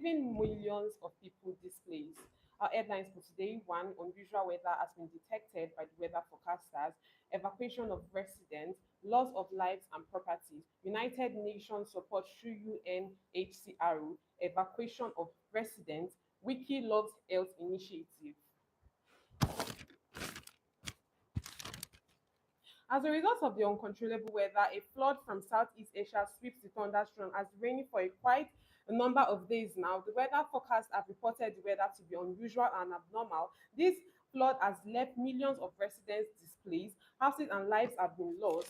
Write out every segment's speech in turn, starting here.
leaving millions of people displaced. Our headlines for today: one, unusual weather has been detected by the weather forecasters, evacuation of residents, loss of lives and properties, United Nations support through UNHCR, evacuation of residents, Wiki loves health initiative. As a result of the uncontrollable weather, a flood from Southeast Asia sweeps the thunderstorm as raining for a quite a number of days now. The weather forecasts have reported the weather to be unusual and abnormal. This flood has left millions of residents displaced, houses and lives have been lost.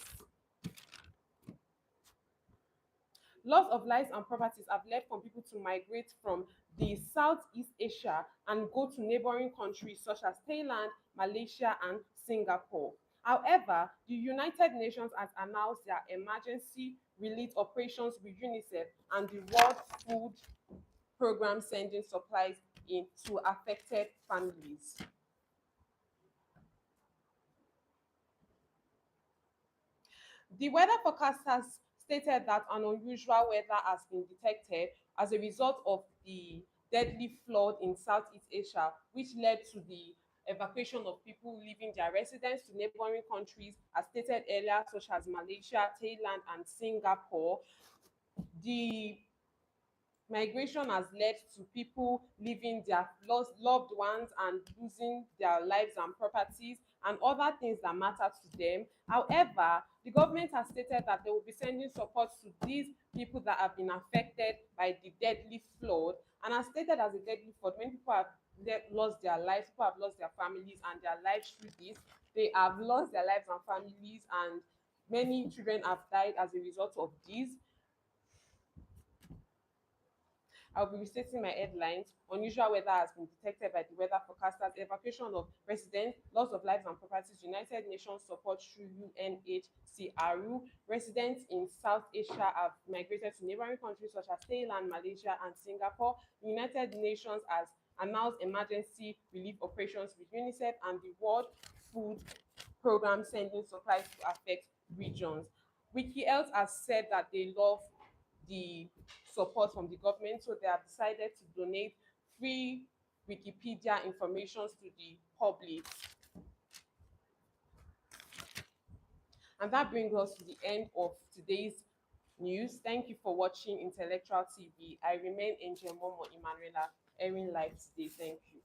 Loss of lives and properties have led for people to migrate from the Southeast Asia and go to neighboring countries such as Thailand, Malaysia, and Singapore. However, the United Nations has announced their emergency relief operations with UNICEF and the World Food Program sending supplies in to affected families. The weather forecasters stated that an unusual weather has been detected as a result of the deadly flood in Southeast Asia, which led to the evacuation of people leaving their residence to neighboring countries, as stated earlier, such as Malaysia, Thailand, and Singapore. The migration has led to people leaving their lost loved ones and losing their lives and properties and other things that matter to them. However, the government has stated that they will be sending support to these people that have been affected by the deadly flood. And as stated as a deadly flood, many people have lost their lives, people have lost their families and their lives through this. They have lost their lives and families, and many children have died as a result of this. I'll be restating my headlines. Unusual weather has been detected by the weather forecasters. Evacuation of residents, loss of lives and properties. United Nations support through UNHCR. Residents in South Asia have migrated to neighboring countries such as Thailand, Malaysia, and Singapore. United Nations has announced emergency relief operations with UNICEF and the World Food Program sending supplies to affect regions. WikiHealth has said that they love the support from the government, so they have decided to donate free Wikipedia information to the public. And that brings us to the end of today's news. Thank you for watching Intellectual TV. I remain Angel Momo Emanuela, airing live today. Thank you.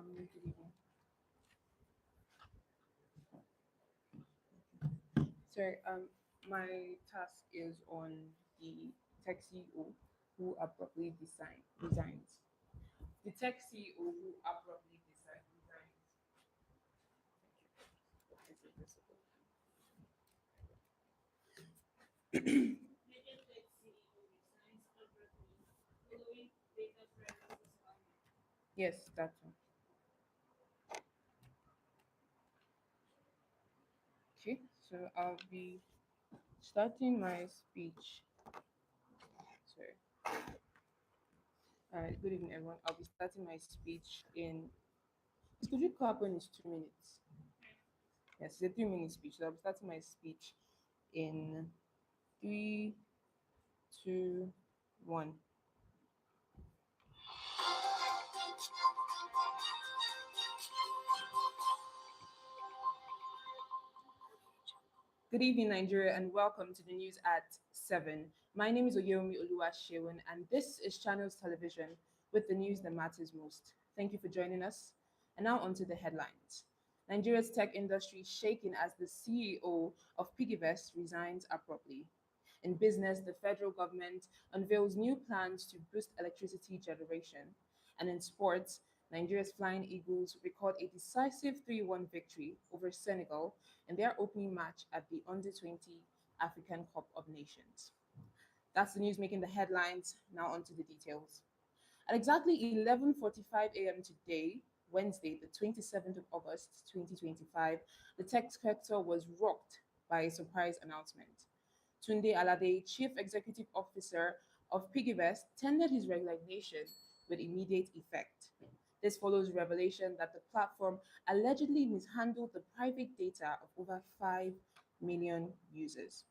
Good evening. So, my task is on the tech CEO who abruptly resigns. The tech CEO who abruptly resigns. Thank you. Is it visible? Yes, that one. Okay, so I'll be starting my speech. Sorry. All right, good evening, everyone. I'll be starting my speech in. Could you clap when it's 2 minutes? Yes, it's a 3 minute speech. So I'll be starting my speech in three, two, one. Good evening, Nigeria, and welcome to the news at 7. My name is Oyomi Oluwaseun, and this is Channels Television with the news that matters most. Thank you for joining us. And now on to the headlines. Nigeria's tech industry shaken as the CEO of Piggyvest resigns abruptly. In business, the federal government unveils new plans to boost electricity generation. And in sports, Nigeria's Flying Eagles record a decisive 3-1 victory over Senegal in their opening match at the Under 20 African Cup of Nations. That's the news making the headlines. Now, on to the details. At exactly 11:45 a.m. today, Wednesday, the 27th of August, 2025, the tech sector was rocked by a surprise announcement. Tunde Alade, Chief Executive Officer of PiggyVest, tendered his resignation with immediate effect. This follows revelation that the platform allegedly mishandled the private data of over 5 million users.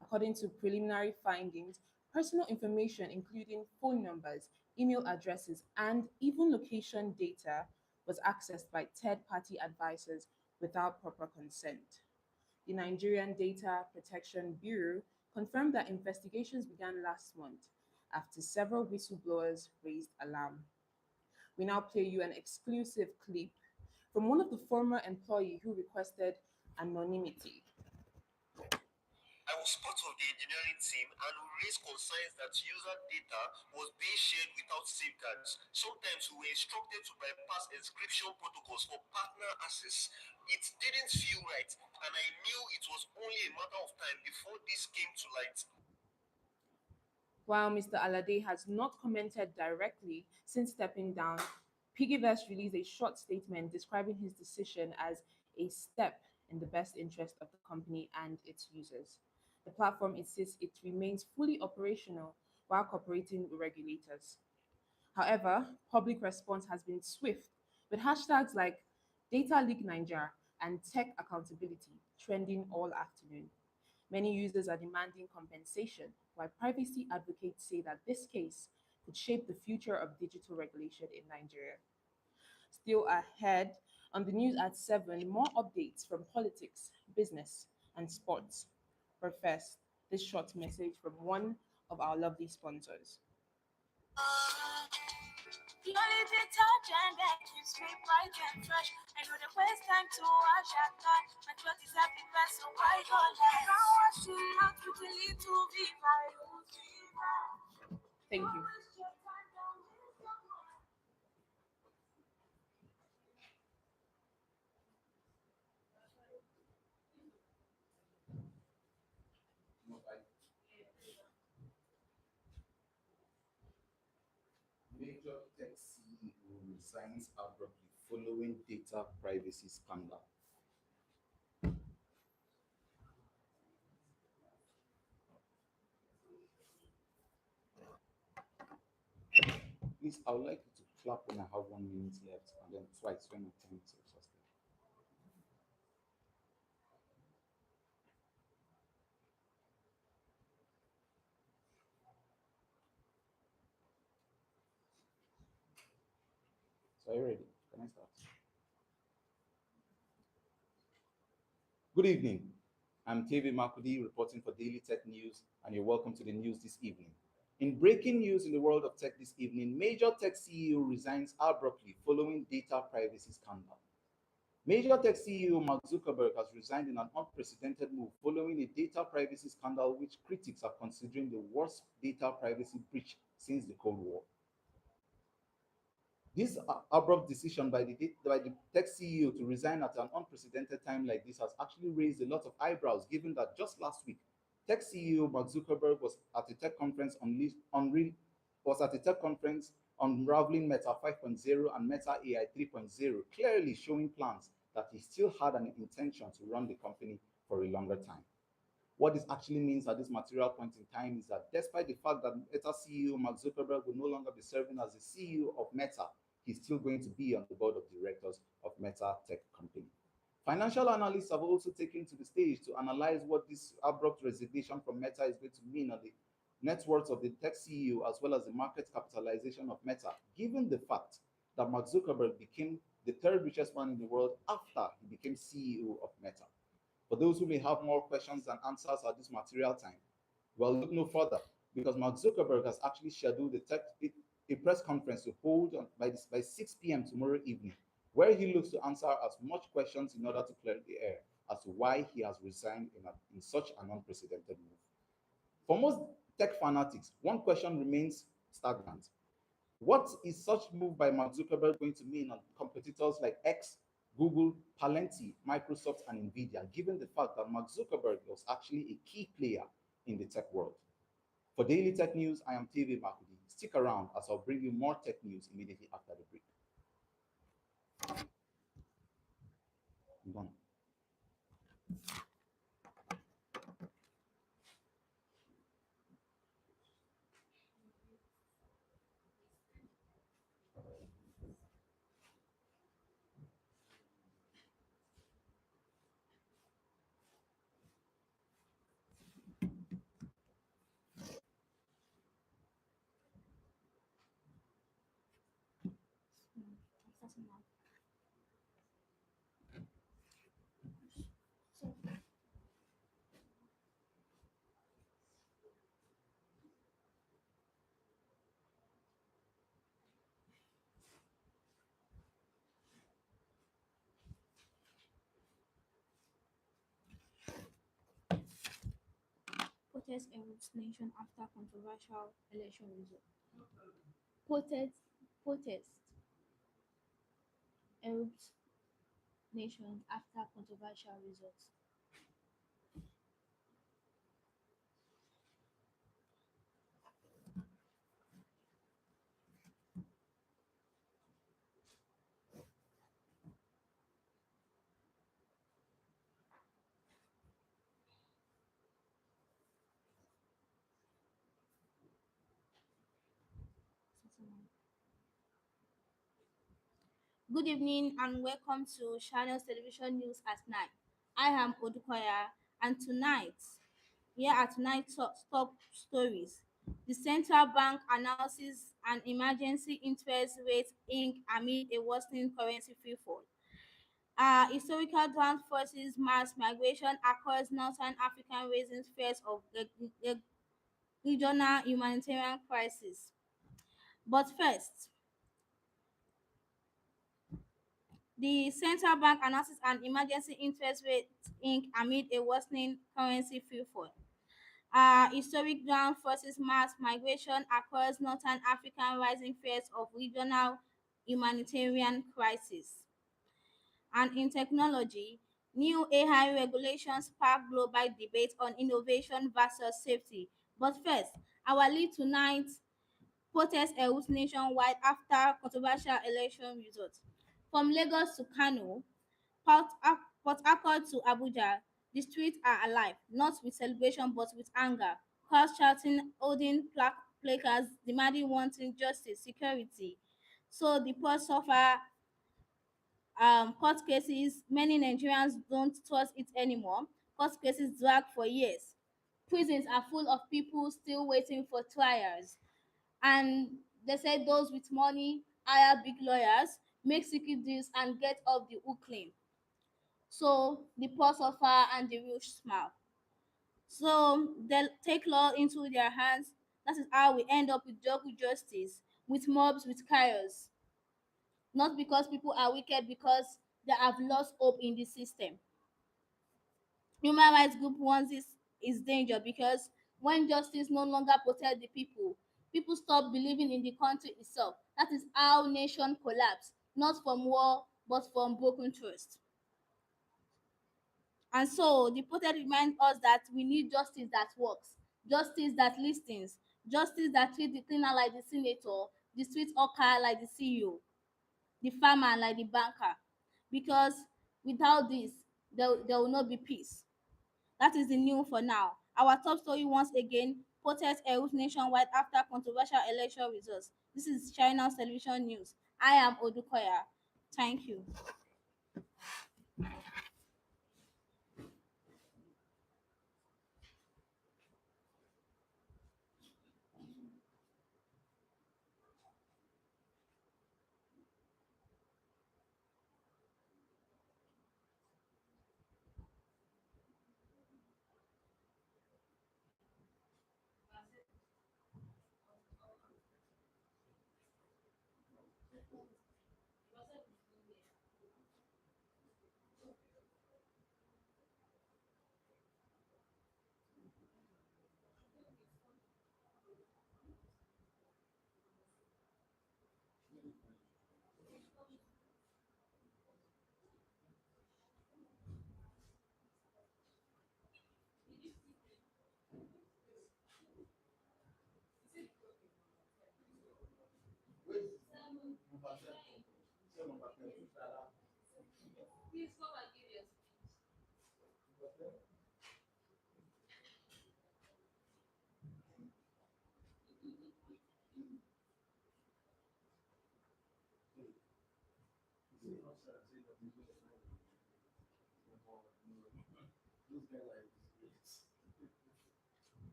According to preliminary findings, personal information, including phone numbers, email addresses, and even location data, was accessed by third party advisors without proper consent. The Nigerian Data Protection Bureau confirmed that investigations began last month after several whistleblowers raised alarm. We now play you an exclusive clip from one of the former employee who requested anonymity. I was part of the engineering team and we raised concerns that user data was being shared without safeguards. Sometimes we were instructed to bypass encryption protocols for partner access. It didn't feel right, and I knew it was only a matter of time before this came to light. While Mr. Alade has not commented directly since stepping down, Piggyverse released a short statement describing his decision as a step in the best interest of the company and its users. The platform insists it remains fully operational while cooperating with regulators. However, public response has been swift, with hashtags like Data Leak Niger and Tech Accountability trending all afternoon. Many users are demanding compensation, while privacy advocates say that this case could shape the future of digital regulation in Nigeria. Still ahead on the news at 7, more updates from politics, business, and sports. But first, this short message from one of our lovely sponsors. The only detergent that keeps me bright and fresh. I know the best time to wash that car. My clothes is happy best, so why go less? Now washing out with a little Viva. Thank you. Major tech CEO resigns abruptly following data privacy scandal. Please, I would like you to clap when I have 1 minute left and then twice when my time is exhausted. So are you ready? Can I start? Good evening. I'm TV Makudi reporting for Daily Tech News, and you're welcome to the news this evening. In breaking news in the world of tech this evening, major tech CEO resigns abruptly following data privacy scandal. Major tech CEO Mark Zuckerberg has resigned in an unprecedented move following a data privacy scandal which critics are considering the worst data privacy breach since the Cold War. This abrupt decision by the tech CEO to resign at an unprecedented time like this has actually raised a lot of eyebrows, given that just last week, tech CEO Mark Zuckerberg was at a tech conference was at a tech conference unraveling Meta 5.0 and Meta AI 3.0, clearly showing plans that he still had an intention to run the company for a longer time. What this actually means at this material point in time is that despite the fact that Meta CEO Mark Zuckerberg will no longer be serving as the CEO of Meta, he's still going to be on the board of directors of Meta Tech Company. Financial analysts have also taken to the stage to analyze what this abrupt resignation from Meta is going to mean on the net worth of the tech CEO as well as the market capitalization of Meta, given the fact that Mark Zuckerberg became the third richest man in the world after he became CEO of Meta. For those who may have more questions than answers at this material time, well, look no further because Mark Zuckerberg has actually scheduled a press conference to hold by 6 p.m. tomorrow evening, where he looks to answer as much questions in order to clear the air as to why he has resigned in such an unprecedented move. For most tech fanatics, one question remains stagnant. What is such move by Mark Zuckerberg going to mean on competitors like X, Google, Palenti, Microsoft, and Nvidia, given the fact that Mark Zuckerberg was actually a key player in the tech world? For Daily Tech News, I am TV Makudi. Stick around as I'll bring you more tech news immediately after the break. Gone. Protest erupts nation after controversial election result. Protest erupts nation after controversial results. Good evening and welcome to Channels Television News at Night. I am Odukoya, and tonight, here are tonight's top stories. The central bank announces an emergency interest rate hike amid a worsening currency free fall. Historical drought forces mass migration across northern Africa, raising fears of regional humanitarian crisis. But first, the central bank announces an emergency interest rate hike amid a worsening currency free fall. Historic drought forces mass migration across northern Africa, rising fears of regional humanitarian crisis. And in technology, new AI regulations spark global debate on innovation versus safety. But first, our lead tonight: protest erupts nationwide after controversial election results. From Lagos to Kano, Port Harcourt to Abuja, the streets are alive, not with celebration but with anger. Crowds shouting, holding placards, demanding wanting justice, security. So the poor suffer. Court cases, many Nigerians don't trust it anymore. Court cases drag for years. Prisons are full of people still waiting for trials. And they say those with money hire big lawyers, make secret deals, and get off the hook clean. So the poor suffer and the rich smile. So they take law into their hands. That is how we end up with double justice, with mobs, with chaos. Not because people are wicked, because they have lost hope in the system. Human rights group warns this is danger because when justice no longer protects the people, people stop believing in the country itself. That is how nation collapse, not from war but from broken trust. And so the protest reminds us that we need justice that works, justice that listens, justice that treats the cleaner like the senator, the street hawker like the CEO, the farmer like the banker. Because without this, there will not be peace. That is the new for now. Our top story once again: protest erupts nationwide after controversial election results. This is China's television news. I am Odukoya. Thank you.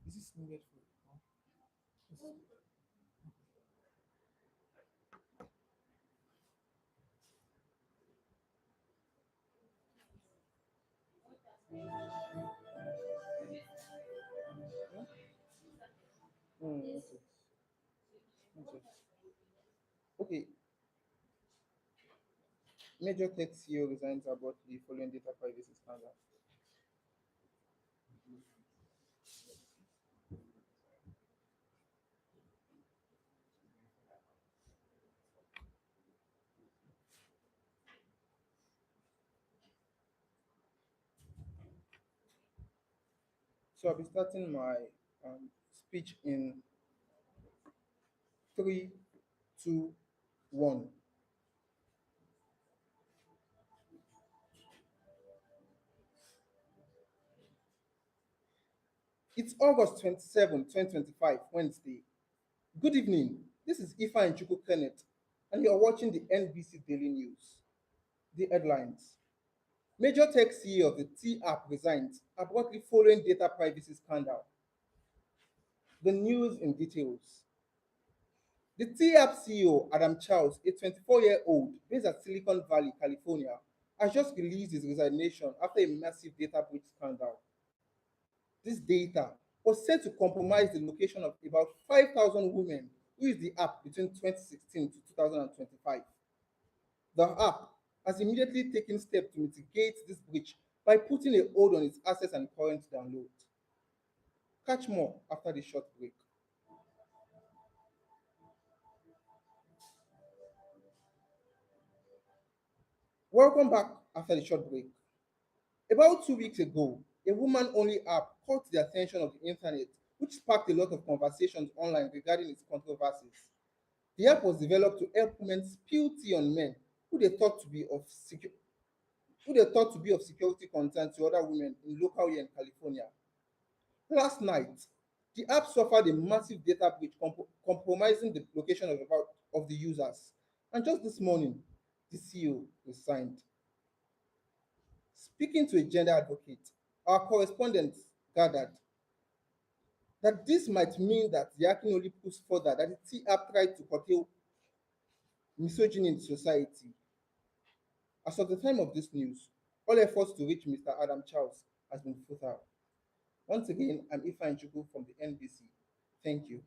Is this needed for? Okay. Okay. Okay. Major tech CEO resigns abruptly following data privacy scandal. So I'll be starting my speech in three, two, one. It's August 27, 2025, Wednesday. Good evening. This is Ifa and Chuku Kenneth, and you're watching the NBC Daily News. The headlines: Major tech CEO of the T app resigns abruptly following data privacy scandal. The news in details. The T app CEO, Adam Charles, a 24-year-old based at Silicon Valley, California, has just released his resignation after a massive data breach scandal. This data was said to compromise the location of about 5,000 women who used the app between 2016 to 2025. The app has immediately taken steps to mitigate this breach by putting a hold on its access and current download. Catch more after the short break. Welcome back after the short break. About 2 weeks ago, a woman only app caught the attention of the internet, which sparked a lot of conversations online regarding its controversies. The app was developed to help women spill tea on men who they thought to be of security concern to other women in local here in California. Last night, the app suffered a massive data breach compromising the location of the users. And just this morning, the CEO resigned. Speaking to a gender advocate, our correspondent gathered that this might mean that the hacking only pushed further that the T app tried to curtail misogyny in society. As of the time of this news, all efforts to reach Mr. Adam Charles has been futile. Once again, I'm Ifa Nchuku from the NBC. Thank you.